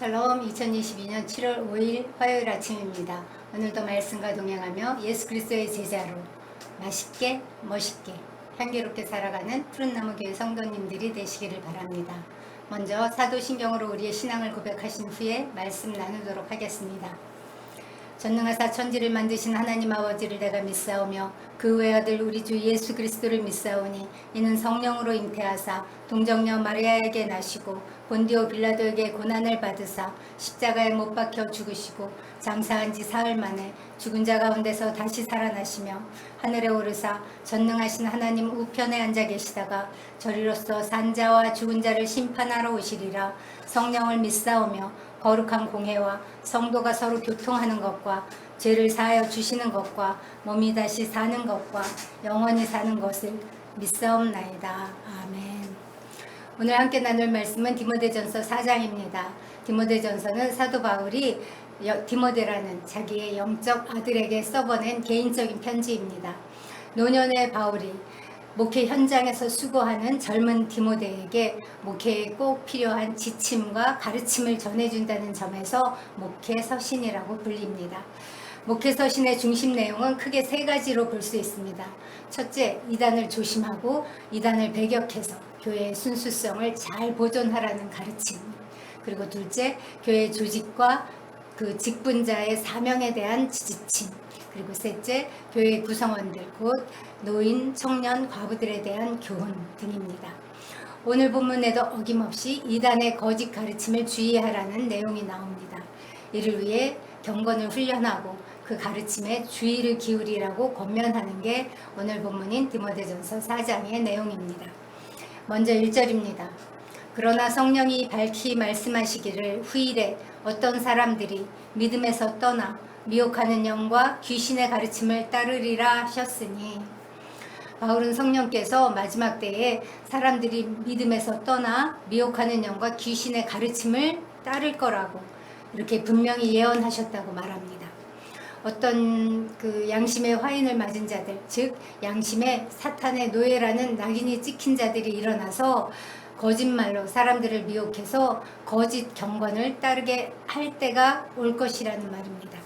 샬롬 2022년 7월 5일 화요일 아침입니다. 오늘도 말씀과 동행하며 예수 그리스도의 제자로 맛있게 멋있게 향기롭게 살아가는 푸른나무 교회 성도님들이 되시기를 바랍니다. 먼저 사도신경으로 우리의 신앙을 고백하신 후에 말씀 나누도록 하겠습니다. 전능하사 천지를 만드신 하나님 아버지를 내가 믿사오며 그 외아들 우리 주 예수 그리스도를 믿사오니 이는 성령으로 잉태하사 동정녀 마리아에게 나시고 본디오 빌라도에게 고난을 받으사 십자가에 못 박혀 죽으시고 장사한 지 사흘 만에 죽은 자 가운데서 다시 살아나시며 하늘에 오르사 전능하신 하나님 우편에 앉아 계시다가 저리로서 산자와 죽은 자를 심판하러 오시리라. 성령을 믿사오며 거룩한 공회와 성도가 서로 교통하는 것과 죄를 사하여 주시는 것과 몸이 다시 사는 것과 영원히 사는 것을 믿사옵나이다. 아멘. 오늘 함께 나눌 말씀은 디모데전서 4장입니다. 디모데전서는 사도 바울이 디모데라는 자기의 영적 아들에게 써보낸 개인적인 편지입니다. 노년의 바울이 목회 현장에서 수고하는 젊은 디모데에게 목회에 꼭 필요한 지침과 가르침을 전해준다는 점에서 목회 서신이라고 불립니다. 목회 서신의 중심 내용은 크게 세 가지로 볼 수 있습니다. 첫째, 이단을 조심하고 이단을 배격해서 교회의 순수성을 잘 보존하라는 가르침. 그리고 둘째, 교회 조직과 그 직분자의 사명에 대한 지침. 그리고 셋째, 교회 구성원들 곧 노인, 청년, 과부들에 대한 교훈 등입니다. 오늘 본문에도 어김없이 이단의 거짓 가르침을 주의하라는 내용이 나옵니다. 이를 위해 경건을 훈련하고 그 가르침에 주의를 기울이라고 권면하는 게 오늘 본문인 디모데전서 4장의 내용입니다. 먼저 1절입니다. 그러나 성령이 밝히 말씀하시기를 후일에 어떤 사람들이 믿음에서 떠나 미혹하는 영과 귀신의 가르침을 따르리라 하셨으니, 바울은 성령께서 마지막 때에 사람들이 믿음에서 떠나 미혹하는 영과 귀신의 가르침을 따를 거라고 이렇게 분명히 예언하셨다고 말합니다. 어떤 그 양심의 화인을 맞은 자들, 즉 양심의 사탄의 노예라는 낙인이 찍힌 자들이 일어나서 거짓말로 사람들을 미혹해서 거짓 경건을 따르게 할 때가 올 것이라는 말입니다.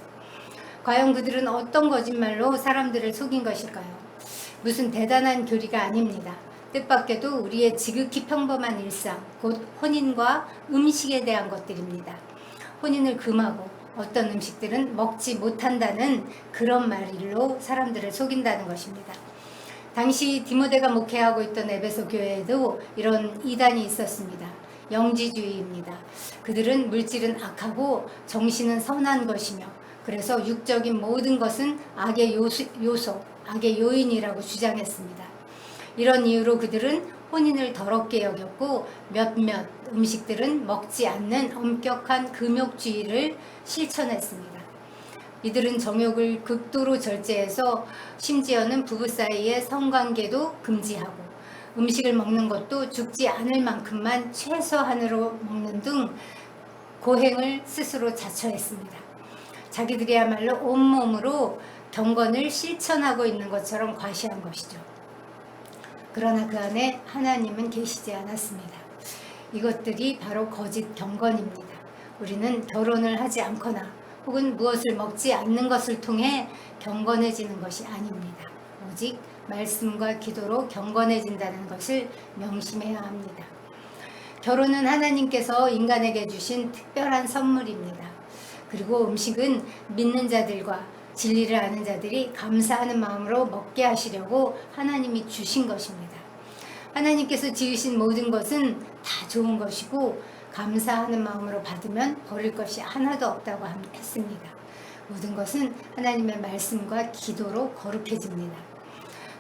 과연 그들은 어떤 거짓말로 사람들을 속인 것일까요? 무슨 대단한 교리가 아닙니다. 뜻밖에도 우리의 지극히 평범한 일상, 곧 혼인과 음식에 대한 것들입니다. 혼인을 금하고 어떤 음식들은 먹지 못한다는 그런 말로 사람들을 속인다는 것입니다. 당시 디모데가 목회하고 있던 에베소 교회에도 이런 이단이 있었습니다. 영지주의입니다. 그들은 물질은 악하고 정신은 선한 것이며 그래서 육적인 모든 것은 악의 요소, 악의 요인이라고 주장했습니다. 이런 이유로 그들은 혼인을 더럽게 여겼고 몇몇 음식들은 먹지 않는 엄격한 금욕주의를 실천했습니다. 이들은 정욕을 극도로 절제해서 심지어는 부부 사이의 성관계도 금지하고 음식을 먹는 것도 죽지 않을 만큼만 최소한으로 먹는 등 고행을 스스로 자처했습니다. 자기들이야말로 온몸으로 경건을 실천하고 있는 것처럼 과시한 것이죠. 그러나 그 안에 하나님은 계시지 않았습니다. 이것들이 바로 거짓 경건입니다. 우리는 결혼을 하지 않거나 혹은 무엇을 먹지 않는 것을 통해 경건해지는 것이 아닙니다. 오직 말씀과 기도로 경건해진다는 것을 명심해야 합니다. 결혼은 하나님께서 인간에게 주신 특별한 선물입니다. 그리고 음식은 믿는 자들과 진리를 아는 자들이 감사하는 마음으로 먹게 하시려고 하나님이 주신 것입니다. 하나님께서 지으신 모든 것은 다 좋은 것이고 감사하는 마음으로 받으면 버릴 것이 하나도 없다고 했습니다. 모든 것은 하나님의 말씀과 기도로 거룩해집니다.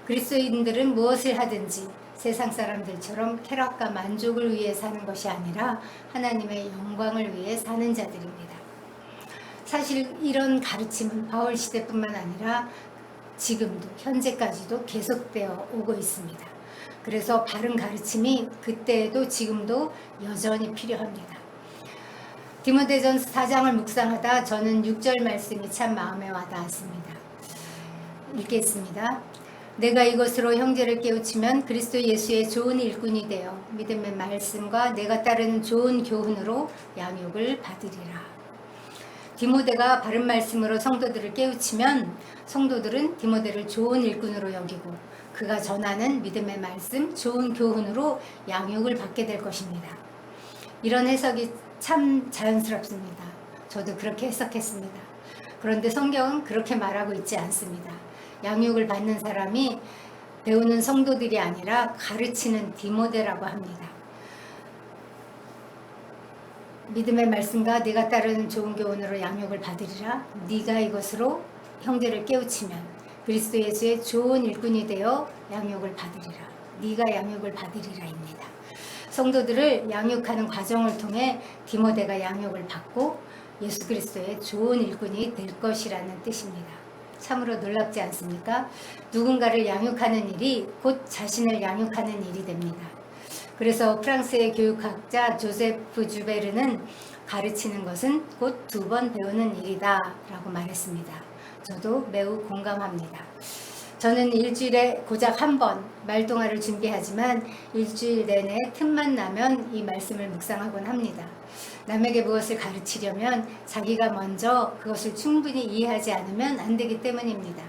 그리스도인들은 무엇을 하든지 세상 사람들처럼 쾌락과 만족을 위해 사는 것이 아니라 하나님의 영광을 위해 사는 자들입니다. 사실 이런 가르침은 바울 시대뿐만 아니라 지금도 현재까지도 계속되어 오고 있습니다. 그래서 바른 가르침이 그때에도 지금도 여전히 필요합니다. 디모데전서 4장을 묵상하다 저는 6절 말씀이 참 마음에 와닿았습니다. 읽겠습니다. 내가 이것으로 형제를 깨우치면 그리스도 예수의 좋은 일꾼이 되어 믿음의 말씀과 내가 따르는 좋은 교훈으로 양육을 받으리라. 디모데가 바른 말씀으로 성도들을 깨우치면 성도들은 디모데를 좋은 일꾼으로 여기고 그가 전하는 믿음의 말씀, 좋은 교훈으로 양육을 받게 될 것입니다. 이런 해석이 참 자연스럽습니다. 저도 그렇게 해석했습니다. 그런데 성경은 그렇게 말하고 있지 않습니다. 양육을 받는 사람이 배우는 성도들이 아니라 가르치는 디모데라고 합니다. 믿음의 말씀과 네가 따르는 좋은 교훈으로 양육을 받으리라. 네가 이것으로 형제를 깨우치면 그리스도 예수의 좋은 일꾼이 되어 양육을 받으리라. 네가 양육을 받으리라입니다. 성도들을 양육하는 과정을 통해 디모데가 양육을 받고 예수 그리스도의 좋은 일꾼이 될 것이라는 뜻입니다. 참으로 놀랍지 않습니까? 누군가를 양육하는 일이 곧 자신을 양육하는 일이 됩니다. 그래서 프랑스의 교육학자 조세프 주베르는 가르치는 것은 곧 2번 배우는 일이다 라고 말했습니다. 저도 매우 공감합니다. 저는 일주일에 고작 1번 말동화를 준비하지만 일주일 내내 틈만 나면 이 말씀을 묵상하곤 합니다. 남에게 무엇을 가르치려면 자기가 먼저 그것을 충분히 이해하지 않으면 안 되기 때문입니다.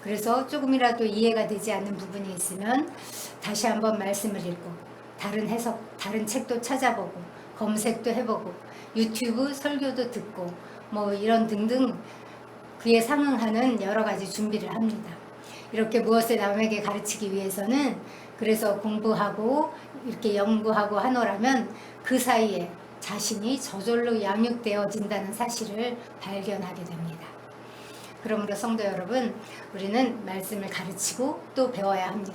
그래서 조금이라도 이해가 되지 않는 부분이 있으면 다시 한번 말씀을 읽고 다른 해석, 다른 책도 찾아보고 검색도 해보고 유튜브 설교도 듣고 뭐 이런 등등 그에 상응하는 여러 가지 준비를 합니다. 이렇게 무엇을 남에게 가르치기 위해서는 그래서 공부하고 이렇게 연구하고 하노라면 그 사이에 자신이 저절로 양육되어진다는 사실을 발견하게 됩니다. 그러므로 성도 여러분, 우리는 말씀을 가르치고 또 배워야 합니다.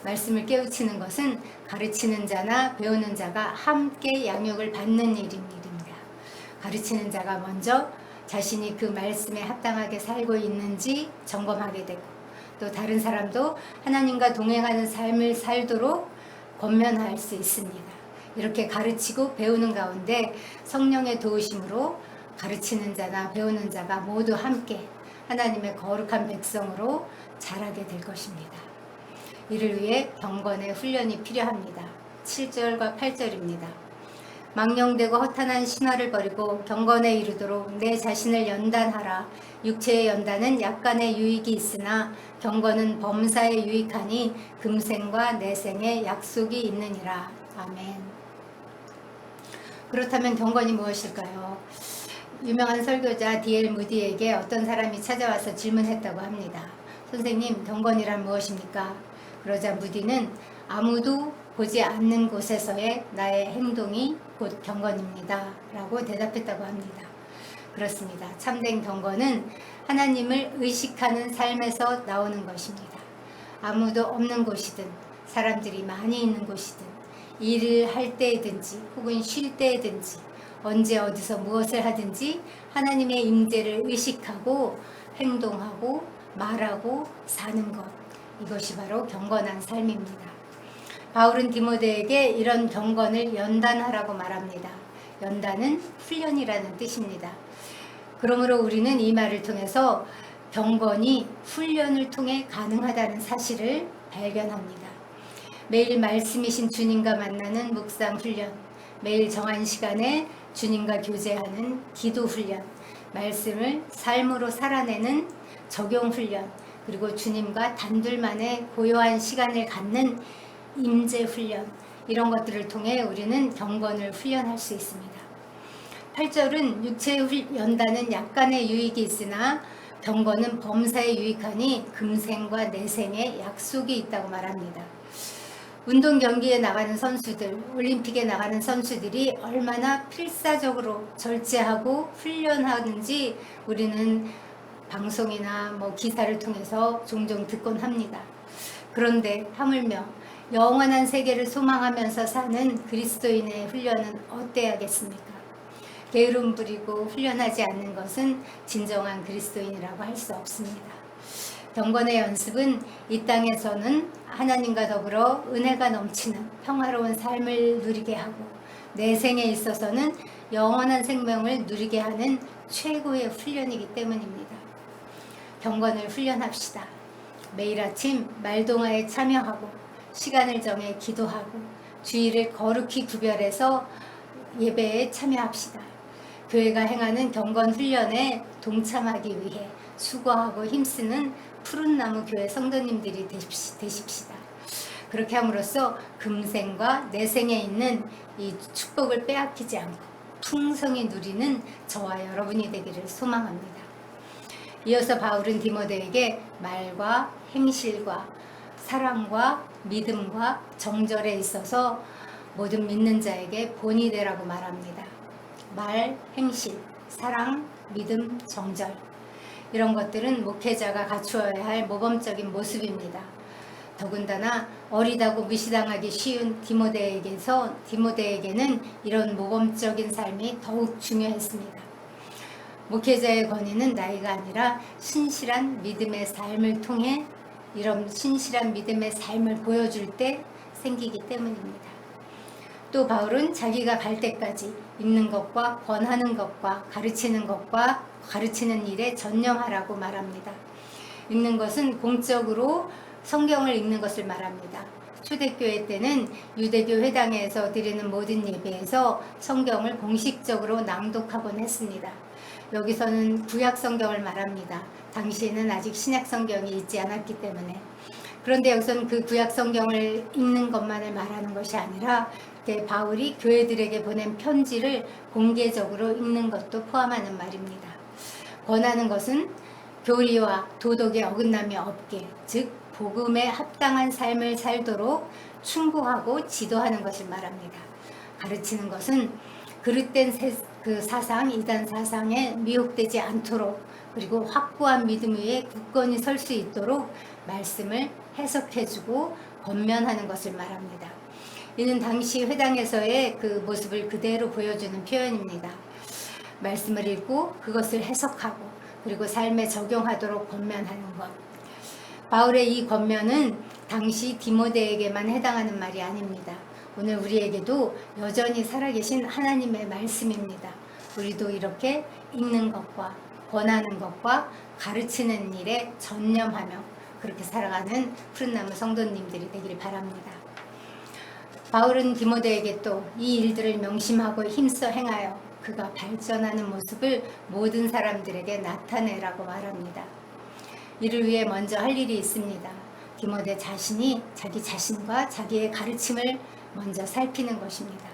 말씀을 깨우치는 것은 가르치는 자나 배우는 자가 함께 양육을 받는 일입니다. 가르치는 자가 먼저 자신이 그 말씀에 합당하게 살고 있는지 점검하게 되고 또 다른 사람도 하나님과 동행하는 삶을 살도록 권면할 수 있습니다. 이렇게 가르치고 배우는 가운데 성령의 도우심으로 가르치는 자나 배우는 자가 모두 함께 하나님의 거룩한 백성으로 자라게 될 것입니다. 이를 위해 경건의 훈련이 필요합니다. 7절과 8절입니다. 망령되고 허탄한 신화를 버리고 경건에 이르도록 내 자신을 연단하라. 육체의 연단은 약간의 유익이 있으나 경건은 범사에 유익하니 금생과 내생에 약속이 있느니라. 아멘. 그렇다면 경건이 무엇일까요? 유명한 설교자 D.L. 무디에게 어떤 사람이 찾아와서 질문했다고 합니다. 선생님, 경건이란 무엇입니까? 그러자 무디는 아무도 보지 않는 곳에서의 나의 행동이 곧 경건입니다. 라고 대답했다고 합니다. 그렇습니다. 참된 경건은 하나님을 의식하는 삶에서 나오는 것입니다. 아무도 없는 곳이든 사람들이 많이 있는 곳이든 일을 할 때든지 혹은 쉴 때든지 언제 어디서 무엇을 하든지 하나님의 임재를 의식하고 행동하고 말하고 사는 것, 이것이 바로 경건한 삶입니다. 바울은 디모데에게 이런 경건을 연단하라고 말합니다. 연단은 훈련이라는 뜻입니다. 그러므로 우리는 이 말을 통해서 경건이 훈련을 통해 가능하다는 사실을 발견합니다. 매일 말씀이신 주님과 만나는 묵상 훈련, 매일 정한 시간에 주님과 교제하는 기도 훈련, 말씀을 삶으로 살아내는 적용 훈련, 그리고 주님과 단둘만의 고요한 시간을 갖는 임재 훈련, 이런 것들을 통해 우리는 경건을 훈련할 수 있습니다. 8절은 육체의 연단은 약간의 유익이 있으나 경건은 범사에 유익하니 금생과 내생에 약속이 있다고 말합니다. 운동 경기에 나가는 선수들, 올림픽에 나가는 선수들이 얼마나 필사적으로 절제하고 훈련하는지 우리는 방송이나 기사를 통해서 종종 듣곤 합니다. 그런데 하물며 영원한 세계를 소망하면서 사는 그리스도인의 훈련은 어때야겠습니까? 게으름 부리고 훈련하지 않는 것은 진정한 그리스도인이라고 할 수 없습니다. 경건의 연습은 이 땅에서는 하나님과 더불어 은혜가 넘치는 평화로운 삶을 누리게 하고 내 생에 있어서는 영원한 생명을 누리게 하는 최고의 훈련이기 때문입니다. 경건을 훈련합시다. 매일 아침 말동화에 참여하고 시간을 정해 기도하고 주일을 거룩히 구별해서 예배에 참여합시다. 교회가 행하는 경건 훈련에 동참하기 위해 수고하고 힘쓰는 푸른나무 교회 성도님들이 되십시다. 그렇게 함으로써 금생과 내생에 있는 이 축복을 빼앗기지 않고 풍성히 누리는 저와 여러분이 되기를 소망합니다. 이어서 바울은 디모데에게 말과 행실과 사랑과 믿음과 정절에 있어서 모든 믿는 자에게 본이 되라고 말합니다. 말, 행실, 사랑, 믿음, 정절, 이런 것들은 목회자가 갖추어야 할 모범적인 모습입니다. 더군다나 어리다고 무시당하기 쉬운 디모데에게는 이런 모범적인 삶이 더욱 중요했습니다. 목회자의 권위는 나이가 아니라 신실한 믿음의 삶을 통해 이런 신실한 믿음의 삶을 보여줄 때 생기기 때문입니다. 또 바울은 자기가 갈 때까지 읽는 것과 권하는 것과 가르치는 것과 가르치는 일에 전념하라고 말합니다. 읽는 것은 공적으로 성경을 읽는 것을 말합니다. 초대교회 때는 유대교 회당에서 드리는 모든 예배에서 성경을 공식적으로 낭독하곤 했습니다. 여기서는 구약 성경을 말합니다. 당시에는 아직 신약 성경이 있지 않았기 때문에. 그런데 여기서는 그 구약 성경을 읽는 것만을 말하는 것이 아니라 바울이 교회들에게 보낸 편지를 공개적으로 읽는 것도 포함하는 말입니다. 권하는 것은 교리와 도덕에 어긋남이 없게, 즉 복음에 합당한 삶을 살도록 충고하고 지도하는 것을 말합니다. 가르치는 것은 그릇된 그 사상, 이단 사상에 미혹되지 않도록, 그리고 확고한 믿음 위에 굳건히 설 수 있도록 말씀을 해석해주고 권면하는 것을 말합니다. 이는 당시 회당에서의 그 모습을 그대로 보여주는 표현입니다. 말씀을 읽고 그것을 해석하고 그리고 삶에 적용하도록 권면하는 것. 바울의 이 권면은 당시 디모데에게만 해당하는 말이 아닙니다. 오늘 우리에게도 여전히 살아계신 하나님의 말씀입니다. 우리도 이렇게 읽는 것과 권하는 것과 가르치는 일에 전념하며 그렇게 살아가는 푸른나무 성도님들이 되기를 바랍니다. 바울은 디모데에게 또 이 일들을 명심하고 힘써 행하여 그가 발전하는 모습을 모든 사람들에게 나타내라고 말합니다. 이를 위해 먼저 할 일이 있습니다. 디모데 자신이 자기 자신과 자기의 가르침을 먼저 살피는 것입니다.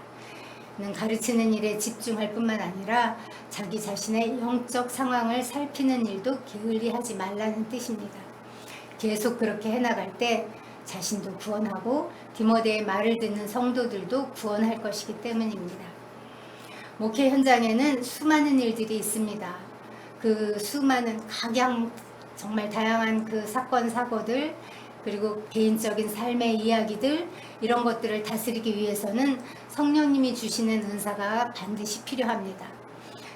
그는 가르치는 일에 집중할 뿐만 아니라 자기 자신의 영적 상황을 살피는 일도 게을리하지 말라는 뜻입니다. 계속 그렇게 해나갈 때 자신도 구원하고 디모데의 말을 듣는 성도들도 구원할 것이기 때문입니다. 목회 현장에는 수많은 일들이 있습니다. 그 수많은 정말 다양한 그 사건 사고들, 그리고 개인적인 삶의 이야기들, 이런 것들을 다스리기 위해서는 성령님이 주시는 은사가 반드시 필요합니다.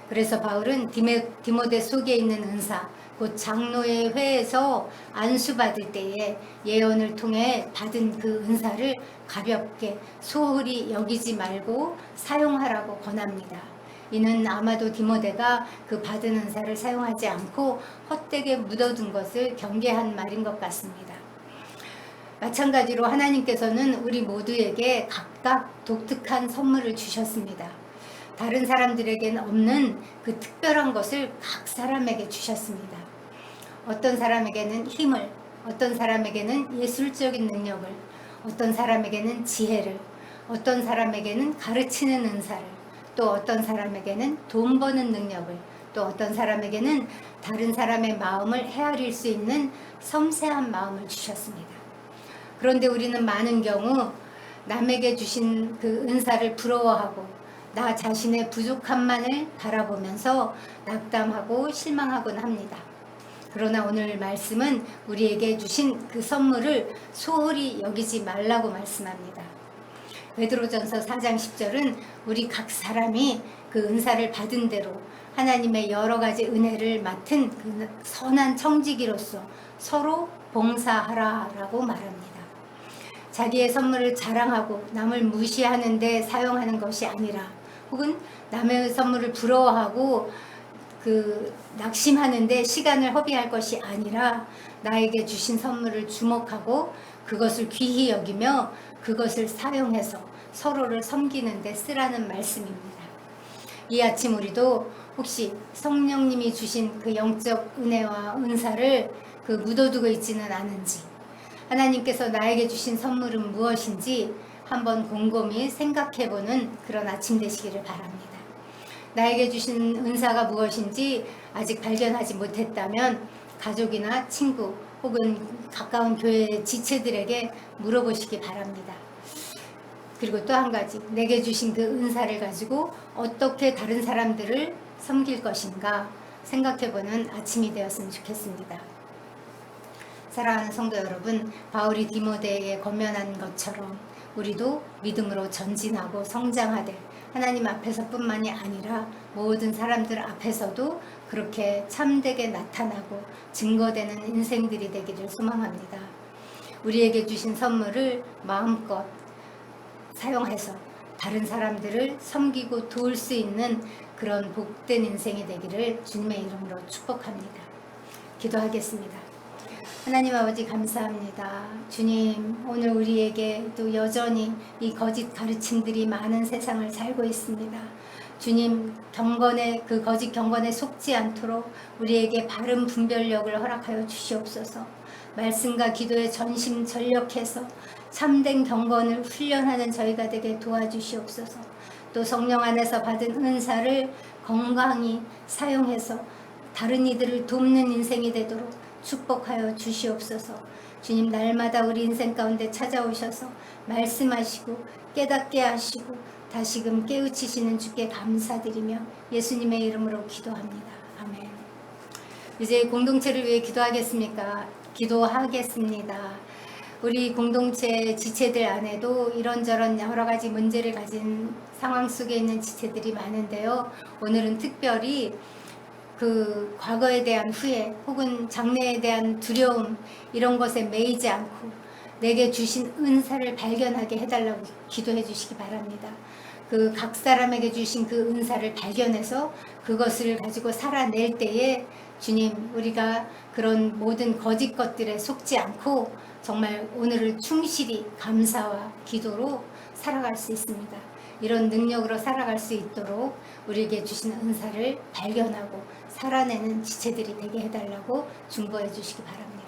그래서 바울은 디모데 속에 있는 은사, 곧 장로의 회에서 안수받을 때에 예언을 통해 받은 그 은사를 가볍게 소홀히 여기지 말고 사용하라고 권합니다. 이는 아마도 디모데가 그 받은 은사를 사용하지 않고 헛되게 묻어둔 것을 경계한 말인 것 같습니다. 마찬가지로 하나님께서는 우리 모두에게 각각 독특한 선물을 주셨습니다. 다른 사람들에게는 없는 그 특별한 것을 각 사람에게 주셨습니다. 어떤 사람에게는 힘을, 어떤 사람에게는 예술적인 능력을, 어떤 사람에게는 지혜를, 어떤 사람에게는 가르치는 은사를, 또 어떤 사람에게는 돈 버는 능력을, 또 어떤 사람에게는 다른 사람의 마음을 헤아릴 수 있는 섬세한 마음을 주셨습니다. 그런데 우리는 많은 경우 남에게 주신 그 은사를 부러워하고 나 자신의 부족함만을 바라보면서 낙담하고 실망하곤 합니다. 그러나 오늘 말씀은 우리에게 주신 그 선물을 소홀히 여기지 말라고 말씀합니다. 베드로전서 4장 10절은 우리 각 사람이 그 은사를 받은 대로 하나님의 여러 가지 은혜를 맡은 그 선한 청지기로서 서로 봉사하라라고 말합니다. 자기의 선물을 자랑하고 남을 무시하는 데 사용하는 것이 아니라, 혹은 남의 선물을 부러워하고 낙심하는데 시간을 허비할 것이 아니라 나에게 주신 선물을 주목하고 그것을 귀히 여기며 그것을 사용해서 서로를 섬기는 데 쓰라는 말씀입니다. 이 아침 우리도 혹시 성령님이 주신 그 영적 은혜와 은사를 묻어두고 있지는 않은지, 하나님께서 나에게 주신 선물은 무엇인지 한번 곰곰이 생각해보는 그런 아침 되시기를 바랍니다. 나에게 주신 은사가 무엇인지 아직 발견하지 못했다면 가족이나 친구 혹은 가까운 교회 지체들에게 물어보시기 바랍니다. 그리고 또 한 가지, 내게 주신 그 은사를 가지고 어떻게 다른 사람들을 섬길 것인가 생각해보는 아침이 되었으면 좋겠습니다. 사랑하는 성도 여러분, 바울이 디모데에게 권면한 것처럼 우리도 믿음으로 전진하고 성장하되 하나님 앞에서뿐만이 아니라 모든 사람들 앞에서도 그렇게 참되게 나타나고 증거되는 인생들이 되기를 소망합니다. 우리에게 주신 선물을 마음껏 사용해서 다른 사람들을 섬기고 도울 수 있는 그런 복된 인생이 되기를 주님의 이름으로 축복합니다. 기도하겠습니다. 하나님 아버지 감사합니다. 주님, 오늘 우리에게 또 여전히 이 거짓 가르침들이 많은 세상을 살고 있습니다. 주님, 그 거짓 경건에 속지 않도록 우리에게 바른 분별력을 허락하여 주시옵소서. 말씀과 기도에 전심전력해서 참된 경건을 훈련하는 저희가 되게 도와주시옵소서. 또 성령 안에서 받은 은사를 건강히 사용해서 다른 이들을 돕는 인생이 되도록 축복하여 주시옵소서. 주님, 날마다 우리 인생 가운데 찾아오셔서 말씀하시고 깨닫게 하시고 다시금 깨우치시는 주께 감사드리며 예수님의 이름으로 기도합니다. 아멘. 이제 공동체를 위해 기도하겠습니다. 우리 공동체 지체들 안에도 이런저런 여러 가지 문제를 가진 상황 속에 있는 지체들이 많은데요. 오늘은 특별히 그 과거에 대한 후회 혹은 장래에 대한 두려움, 이런 것에 매이지 않고 내게 주신 은사를 발견하게 해달라고 기도해 주시기 바랍니다. 각 사람에게 주신 그 은사를 발견해서 그것을 가지고 살아낼 때에 주님, 우리가 그런 모든 거짓 것들에 속지 않고 정말 오늘을 충실히 감사와 기도로 살아갈 수 있습니다. 이런 능력으로 살아갈 수 있도록 우리에게 주신 은사를 발견하고 살아내는 지체들이 되게 해달라고 중보해 주시기 바랍니다.